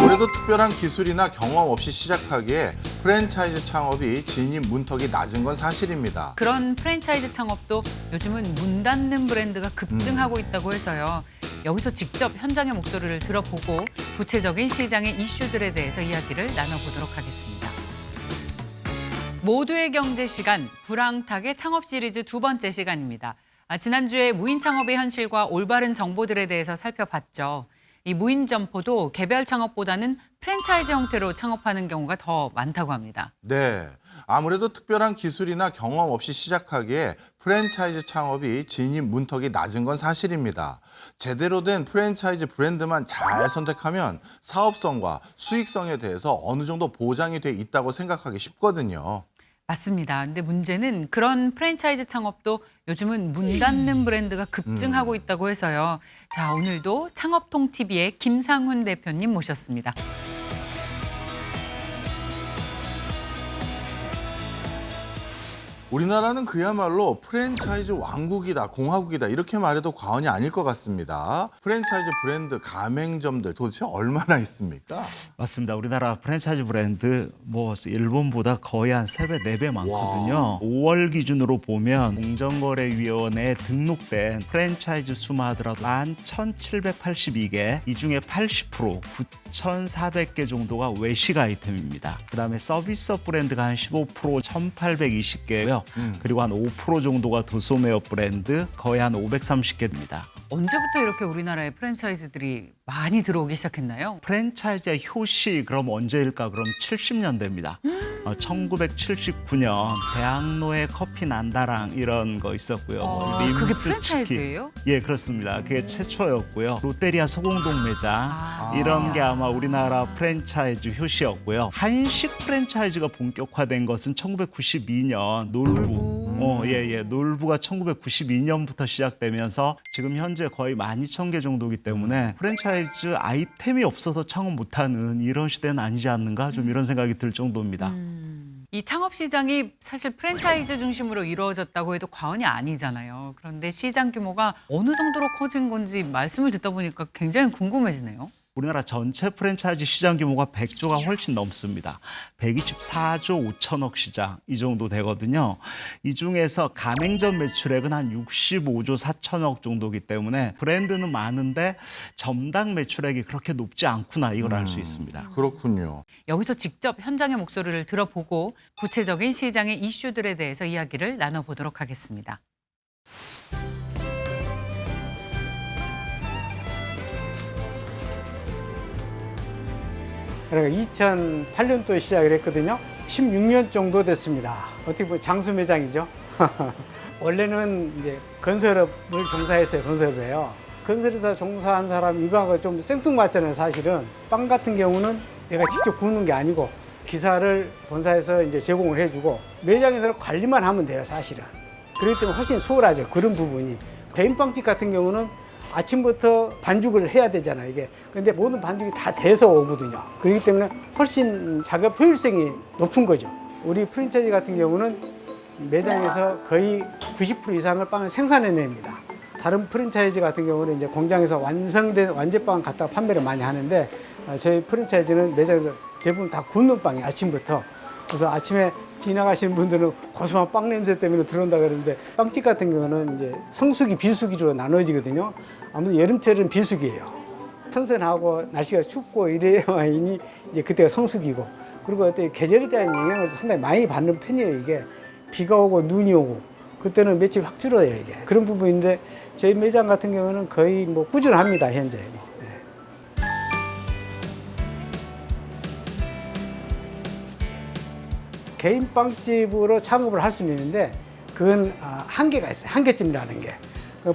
아무래도 특별한 기술이나 경험 없이 시작하기에 프랜차이즈 창업이 진입 문턱이 낮은 건 사실입니다. 그런 프랜차이즈 창업도 요즘은 문 닫는 브랜드가 급증하고 있다고 해서요. 여기서 직접 현장의 목소리를 들어보고 구체적인 시장의 이슈들에 대해서 이야기를 나눠보도록 하겠습니다. 모두의 경제 시간, 불황탁의 창업 시리즈 두 번째 시간입니다. 지난주에 무인 창업의 현실과 올바른 정보들에 대해서 살펴봤죠. 이 무인 점포도 개별 창업보다는 프랜차이즈 형태로 창업하는 경우가 더 많다고 합니다. 네, 아무래도 특별한 기술이나 경험 없이 시작하기에 프랜차이즈 창업이 진입 문턱이 낮은 건 사실입니다. 제대로 된 프랜차이즈 브랜드만 잘 선택하면 사업성과 수익성에 대해서 어느 정도 보장이 돼 있다고 생각하기 쉽거든요. 맞습니다. 근데 문제는 그런 프랜차이즈 창업도 요즘은 문 닫는 브랜드가 급증하고 있다고 해서요. 자, 오늘도 창업통TV의 김상훈 대표님 모셨습니다. 우리나라는 그야말로 프랜차이즈 왕국이다, 공화국이다 이렇게 말해도 과언이 아닐 것 같습니다. 프랜차이즈 브랜드, 가맹점들 도대체 얼마나 있습니까? 맞습니다. 우리나라 프랜차이즈 브랜드 일본보다 거의 한 3배, 4배 많거든요. 5월 기준으로 보면 공정거래위원회에 등록된 프랜차이즈 수만 하더라도 11,782개, 이 중에 80%, 9,400개 정도가 외식 아이템입니다. 그다음에 서비스업 브랜드가 한 15%, 1,820개고요. 그리고 한 5% 정도가 도소매업 브랜드, 거의 한 530개입니다. 언제부터 이렇게 우리나라에 프랜차이즈들이 많이 들어오기 시작했나요? 프랜차이즈의 효시 그럼 언제일까? 그럼 70년대입니다. 1979년 대학로의 커피 난다랑 이런 거 있었고요. 그게 림스 프랜차이즈예요? 치킨. 예, 그렇습니다. 그게 최초였고요. 롯데리아 소공동 매장 이런 게 아마 우리나라 프랜차이즈 효시였고요. 한식 프랜차이즈가 본격화된 것은 1992년 놀부. 놀부가 1992년부터 시작되면서 지금 현재 거의 12,000개 정도이기 때문에 프랜차이즈 아이템이 없어서 창업 못하는 이런 시대는 아니지 않는가 좀 이런 생각이 들 정도입니다. 이 창업 시장이 사실 프랜차이즈 중심으로 이루어졌다고 해도 과언이 아니잖아요. 그런데 시장 규모가 어느 정도로 커진 건지 말씀을 듣다 보니까 굉장히 궁금해지네요. 우리나라 전체 프랜차이즈 시장 규모가 100조가 훨씬 넘습니다. 124조 5천억 시장 이 정도 되거든요. 이 중에서 가맹점 매출액은 한 65조 4천억 정도이기 때문에 브랜드는 많은데 점당 매출액이 그렇게 높지 않구나 이걸 알 수 있습니다. 그렇군요. 여기서 직접 현장의 목소리를 들어보고 구체적인 시장의 이슈들에 대해서 이야기를 나눠보도록 하겠습니다. 그러니까 2008년도에 시작을 했거든요. 16년 정도 됐습니다. 어떻게 보면 장수 매장이죠. 원래는 이제 건설업을 종사했어요. 건설업이에요. 건설회사 종사한 사람 이거하고 좀 생뚱맞잖아요. 사실은 빵 같은 경우는 내가 직접 구우는 게 아니고 기사를 본사에서 이제 제공을 해주고 매장에서 관리만 하면 돼요. 사실은. 그렇기 때문에 훨씬 수월하죠. 그런 부분이. 개인 빵집 같은 경우는 아침부터 반죽을 해야 되잖아요, 이게. 근데 모든 반죽이 다 돼서 오거든요. 그렇기 때문에 훨씬 작업 효율성이 높은 거죠. 우리 프랜차이즈 같은 경우는 매장에서 거의 90% 이상을 빵을 생산해냅니다. 다른 프랜차이즈 같은 경우는 이제 공장에서 완성된 완제빵 갖다가 판매를 많이 하는데 저희 프랜차이즈는 매장에서 대부분 다 굽는 빵이에요, 아침부터. 그래서 아침에 지나가시는 분들은 고소한 빵 냄새 때문에 들어온다 그러는데 빵집 같은 경우는 이제 성수기, 비수기로 나눠지거든요. 아무튼 여름철은 비수기예요. 선선하고 날씨가 춥고 이래야만이 이제 그때가 성수기고 그리고 어때 계절에 대한 영향을 상당히 많이 받는 편이에요. 이게 비가 오고 눈이 오고 그때는 며칠 확 줄어요. 이게 그런 부분인데 저희 매장 같은 경우는 거의 뭐 꾸준합니다. 현재. 개인 빵집으로 창업을 할 수는 있는데 그건 한계가 있어요. 한계점이라는 게.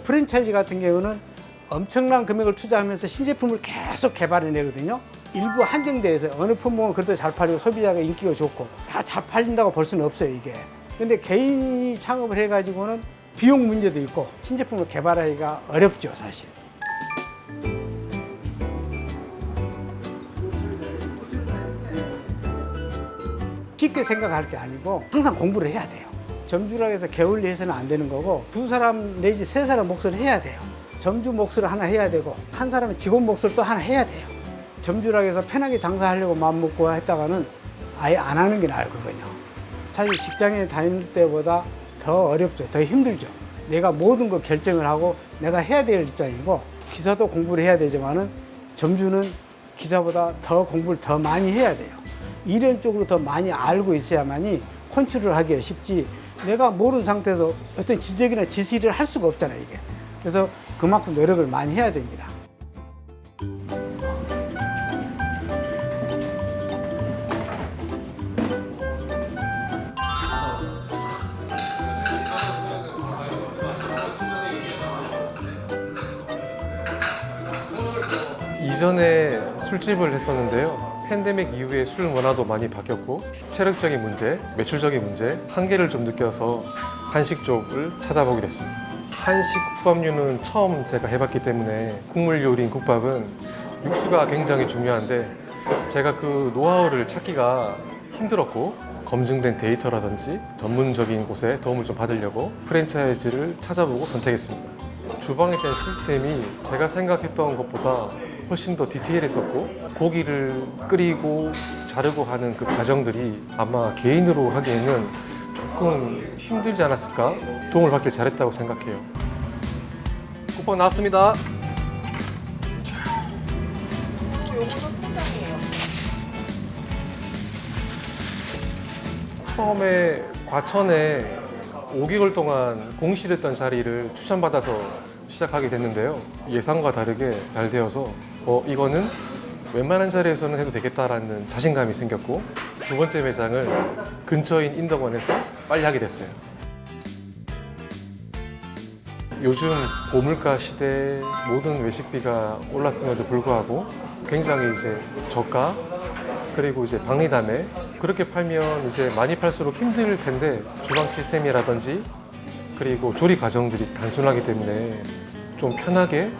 프랜차이즈 같은 경우는 엄청난 금액을 투자하면서 신제품을 계속 개발해내거든요. 일부 한정돼서 어느 품목은 그래도 잘 팔리고 소비자가 인기가 좋고 다 잘 팔린다고 볼 수는 없어요, 이게. 근데 개인이 창업을 해가지고는 비용 문제도 있고 신제품을 개발하기가 어렵죠, 사실. 쉽게 생각할 게 아니고 항상 공부를 해야 돼요. 점주라고 해서 게을리 해서는 안 되는 거고 2사람 내지 3사람 몫을 해야 돼요. 점주 몫을 하나 해야 되고 한 사람의 직원 몫을 또 하나 해야 돼요. 점주라고 해서 편하게 장사하려고 마음먹고 했다가는 아예 안 하는 게 나을거든요. 사실 직장에 다닐 때보다 더 어렵죠. 더 힘들죠. 내가 모든 거 결정을 하고 내가 해야 될 입장이고 기사도 공부를 해야 되지만은 점주는 기사보다 더 공부를 더 많이 해야 돼요. 이런 쪽으로 더 많이 알고 있어야만이 컨트롤 하기가 쉽지 내가 모르는 상태에서 어떤 지적이나 지시를 할 수가 없잖아요, 이게. 그래서 그만큼 노력을 많이 해야 됩니다. 이전에 술집을 했었는데요. 팬데믹 이후에 술 문화도 많이 바뀌었고 체력적인 문제, 매출적인 문제, 한계를 좀 느껴서 한식 쪽을 찾아보게 됐습니다. 한식 국밥류는 처음 제가 해봤기 때문에 국물 요리인 국밥은 육수가 굉장히 중요한데 제가 그 노하우를 찾기가 힘들었고 검증된 데이터라든지 전문적인 곳에 도움을 좀 받으려고 프랜차이즈를 찾아보고 선택했습니다. 주방에 대한 시스템이 제가 생각했던 것보다 훨씬 더 디테일했었고 고기를 끓이고 자르고 하는 그 과정들이 아마 개인으로 하기에는 조금 힘들지 않았을까? 도움을 받길 잘했다고 생각해요. 쿠폰 나왔습니다. 처음에 과천에 5개월 동안 공실했던 자리를 추천받아서 시작하게 됐는데요. 예상과 다르게 잘 되어서 이거는 웬만한 자리에서는 해도 되겠다라는 자신감이 생겼고 두 번째 매장을 근처인 인덕원에서 빨리 하게 됐어요. 요즘 고물가 시대에 모든 외식비가 올랐음에도 불구하고 굉장히 이제 저가 그리고 이제 박리담에 그렇게 팔면 이제 많이 팔수록 힘들 텐데 주방 시스템이라든지 그리고 조리 과정들이 단순하기 때문에 좀 편하게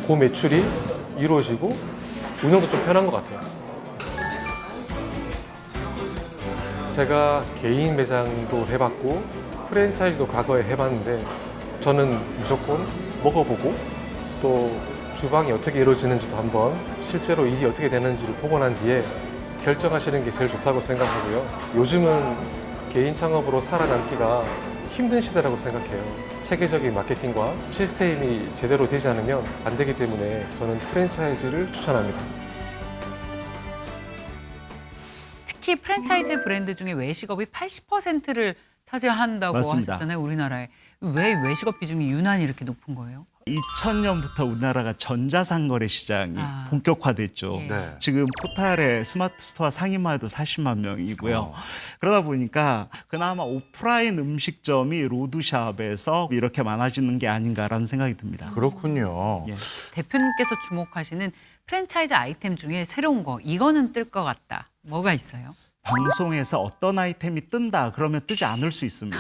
고매출이 이루어지고 운영도 좀 편한 것 같아요. 제가 개인 매장도 해봤고 프랜차이즈도 과거에 해봤는데 저는 무조건 먹어보고 또 주방이 어떻게 이루어지는지도 한번 실제로 일이 어떻게 되는지를 보고 난 뒤에 결정하시는 게 제일 좋다고 생각하고요. 요즘은 개인 창업으로 살아남기가 힘든 시대라고 생각해요. 체계적인 마케팅과 시스템이 제대로 되지 않으면 안 되기 때문에 저는 프랜차이즈를 추천합니다. 특히 프랜차이즈 브랜드 중에 외식업이 80%를 차지한다고 맞습니다. 하셨잖아요, 우리나라에. 왜 외식업 비중이 유난히 이렇게 높은 거예요? 2000년부터 우리나라가 전자상거래 시장이 본격화됐죠. 예. 네. 지금 포탈의 스마트 스토어 상인만 해도 40만 명이고요. 그러다 보니까 그나마 오프라인 음식점이 로드샵에서 이렇게 많아지는 게 아닌가라는 생각이 듭니다. 그렇군요. 예. 대표님께서 주목하시는 프랜차이즈 아이템 중에 새로운 거, 이거는 뜰 것 같다. 뭐가 있어요? 방송에서 어떤 아이템이 뜬다 그러면 뜨지 않을 수 있습니다.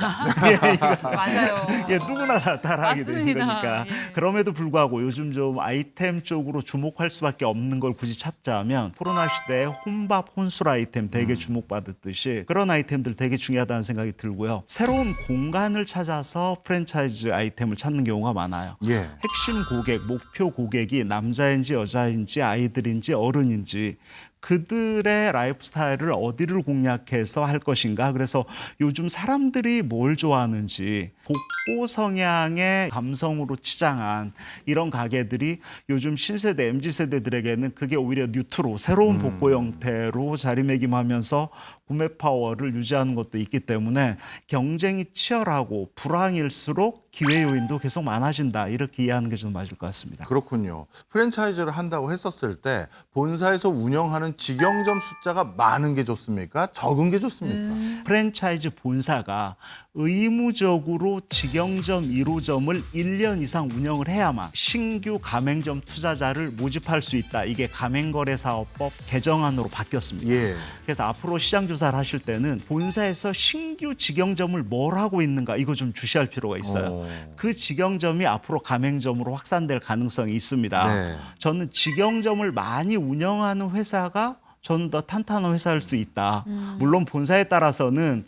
예, 이거 맞아요. 예, 누구나 다 따라하게 되는 맞습니다. 거니까. 예. 그럼에도 불구하고 요즘 좀 아이템 쪽으로 주목할 수밖에 없는 걸 굳이 찾자면 코로나 시대에 혼밥, 혼술 아이템 되게 주목받았듯이 그런 아이템들 되게 중요하다는 생각이 들고요. 새로운 공간을 찾아서 프랜차이즈 아이템을 찾는 경우가 많아요. 예. 핵심 고객, 목표 고객이 남자인지 여자인지 아이들인지 어른인지 그들의 라이프 스타일을 어디를 공략해서 할 것인가. 그래서 요즘 사람들이 뭘 좋아하는지 복고 성향의 감성으로 치장한 이런 가게들이 요즘 신세대, MZ세대들에게는 그게 오히려 뉴트로 새로운 복고 형태로 자리매김하면서 구매 파워를 유지하는 것도 있기 때문에 경쟁이 치열하고 불황일수록 기회 요인도 계속 많아진다. 이렇게 이해하는 게 좀 맞을 것 같습니다. 그렇군요. 프랜차이즈를 한다고 했었을 때 본사에서 운영하는 직영점 숫자가 많은 게 좋습니까? 적은 게 좋습니까? 프랜차이즈 본사가 의무적으로 직영점 1호점을 1년 이상 운영을 해야만 신규 가맹점 투자자를 모집할 수 있다. 이게 가맹거래사업법 개정안으로 바뀌었습니다. 예. 그래서 앞으로 시장 조사를 하실 때는 본사에서 신규 직영점을 뭘 하고 있는가 이거 좀 주시할 필요가 있어요. 그 직영점이 앞으로 가맹점으로 확산될 가능성이 있습니다. 네. 저는 직영점을 많이 운영하는 회사가 저는 더 탄탄한 회사일 수 있다. 물론 본사에 따라서는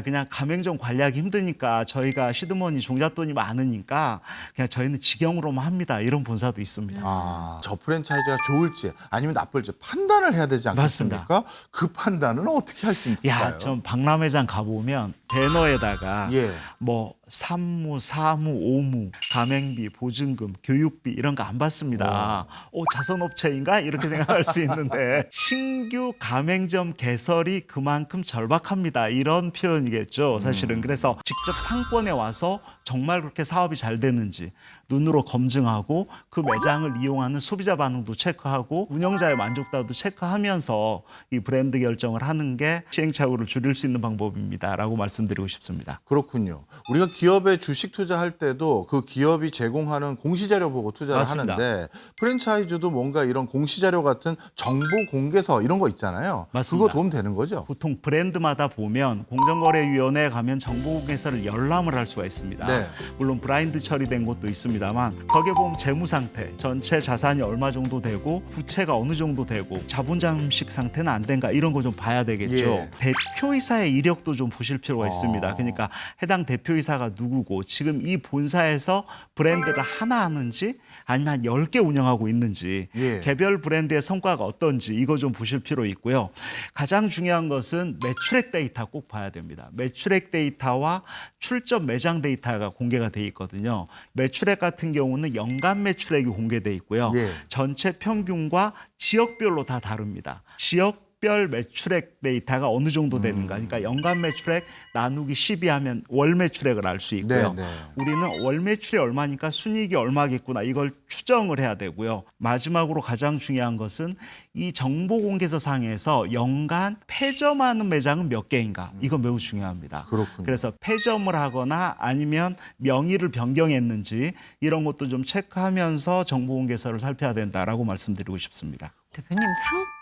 그냥 가맹점 관리하기 힘드니까 저희가 시드머니 종잣돈이 많으니까 그냥 저희는 직영으로만 합니다. 이런 본사도 있습니다. 저 프랜차이즈가 좋을지 아니면 나쁠지 판단을 해야 되지 않겠습니까? 그 판단은 어떻게 할 수 있을까요? 전 박람회장 가보면 배너에다가 예. 뭐 산무, 사무, 오무, 가맹비, 보증금, 교육비 이런 거 안 받습니다. 자선업체인가? 이렇게 생각할 수 있는데 신규 가맹점 개설이 그만큼 절박합니다. 이런 표현이겠죠. 사실은. 그래서 직접 상권에 와서 정말 그렇게 사업이 잘 되는지 눈으로 검증하고 그 매장을 이용하는 소비자 반응도 체크하고 운영자의 만족도도 체크하면서 이 브랜드 결정을 하는 게 시행착오를 줄일 수 있는 방법입니다라고 말씀드리고 싶습니다. 그렇군요. 우리가 기업에 주식 투자할 때도 그 기업이 제공하는 공시자료 보고 투자를 맞습니다. 하는데 프랜차이즈도 뭔가 이런 공시자료 같은 정보 공개서 이런 거 있잖아요. 맞습니다. 그거 도움 되는 거죠? 보통 브랜드마다 보면 공정거래위원회에 가면 정보공개서를 열람을 할 수가 있습니다. 네. 물론 브라인드 처리된 곳도 있습니다만 거기에 보면 재무 상태, 전체 자산이 얼마 정도 되고 부채가 어느 정도 되고 자본 잠식 상태는 안 된가 이런 거 좀 봐야 되겠죠. 예. 대표이사의 이력도 좀 보실 필요가 있습니다. 그러니까 해당 대표이사가 누구고 지금 이 본사에서 브랜드를 하나 하는지 아니면 한 10개 운영하고 있는지 예. 개별 브랜드의 성과가 어떤지 이거 좀 보실 필요 있고요. 가장 중요한 것은 매출액 데이터 꼭 봐야 됩니다. 매출액 데이터와 출점 매장 데이터가 공개가 돼 있거든요. 매출액 같은 경우는 연간 매출액이 공개돼 있고요. 예. 전체 평균과 지역별로 다 다릅니다. 지역별 매출액 데이터가 어느 정도 되는가. 그러니까 연간 매출액 나누기 12 하면 월 매출액을 알 수 있고요. 네, 네. 우리는 월 매출이 얼마니까 순이익이 얼마겠구나. 이걸 추정을 해야 되고요. 마지막으로 가장 중요한 것은 이 정보공개서 상에서 연간 폐점하는 매장은 몇 개인가. 이거 매우 중요합니다. 그렇군요. 그래서 폐점을 하거나 아니면 명의를 변경했는지 이런 것도 좀 체크하면서 정보공개서를 살펴야 된다라고 말씀드리고 싶습니다. 대표님,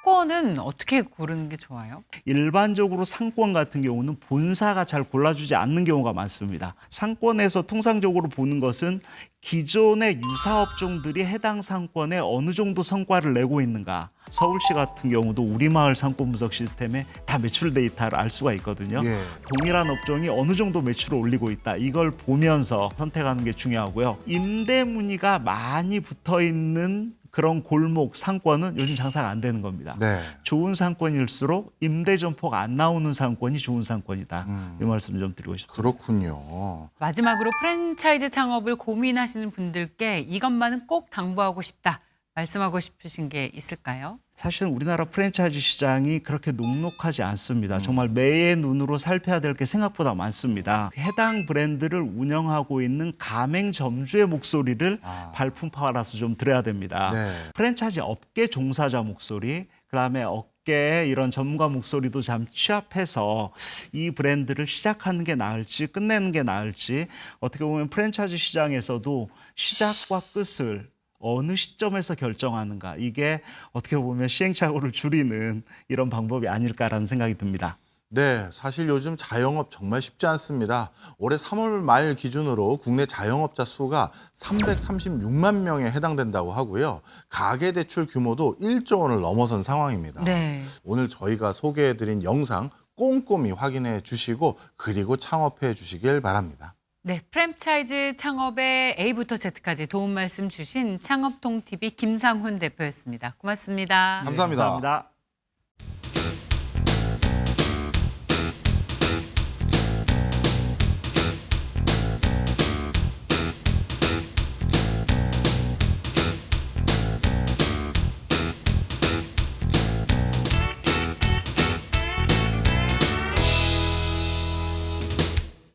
상권은 어떻게 고르는 게 좋아요? 일반적으로 상권 같은 경우는 본사가 잘 골라주지 않는 경우가 많습니다. 상권에서 통상적으로 보는 것은 기존의 유사업종들이 해당 상권에 어느 정도 성과를 내고 있는가. 서울시 같은 경우도 우리마을 상권 분석 시스템에 다 매출 데이터를 알 수가 있거든요. 예. 동일한 업종이 어느 정도 매출을 올리고 있다. 이걸 보면서 선택하는 게 중요하고요. 임대 문의가 많이 붙어 있는 그런 골목 상권은 요즘 장사가 안 되는 겁니다. 네. 좋은 상권일수록 임대 점포가 안 나오는 상권이 좋은 상권이다. 이 말씀 좀 드리고 싶습니다. 그렇군요. 마지막으로 프랜차이즈 창업을 고민하시는 분들께 이것만은 꼭 당부하고 싶다. 말씀하고 싶으신 게 있을까요? 사실은 우리나라 프랜차이즈 시장이 그렇게 녹록하지 않습니다. 정말 매의 눈으로 살펴야 될 게 생각보다 많습니다. 해당 브랜드를 운영하고 있는 가맹점주의 목소리를 발품파라서 좀 들어야 됩니다. 네. 프랜차이즈 업계 종사자 목소리, 그다음에 업계의 이런 전문가 목소리도 참 취합해서 이 브랜드를 시작하는 게 나을지 끝내는 게 나을지 어떻게 보면 프랜차이즈 시장에서도 시작과 끝을 어느 시점에서 결정하는가 이게 어떻게 보면 시행착오를 줄이는 이런 방법이 아닐까라는 생각이 듭니다. 네, 사실 요즘 자영업 정말 쉽지 않습니다. 올해 3월 말 기준으로 국내 자영업자 수가 336만 명에 해당된다고 하고요. 가계대출 규모도 1조 원을 넘어선 상황입니다. 네. 오늘 저희가 소개해드린 영상 꼼꼼히 확인해 주시고 그리고 창업해 주시길 바랍니다. 네, 프랜차이즈 창업의 A부터 Z까지 도움 말씀 주신 창업통TV 김상훈 대표였습니다. 고맙습니다. 감사합니다. 감사합니다.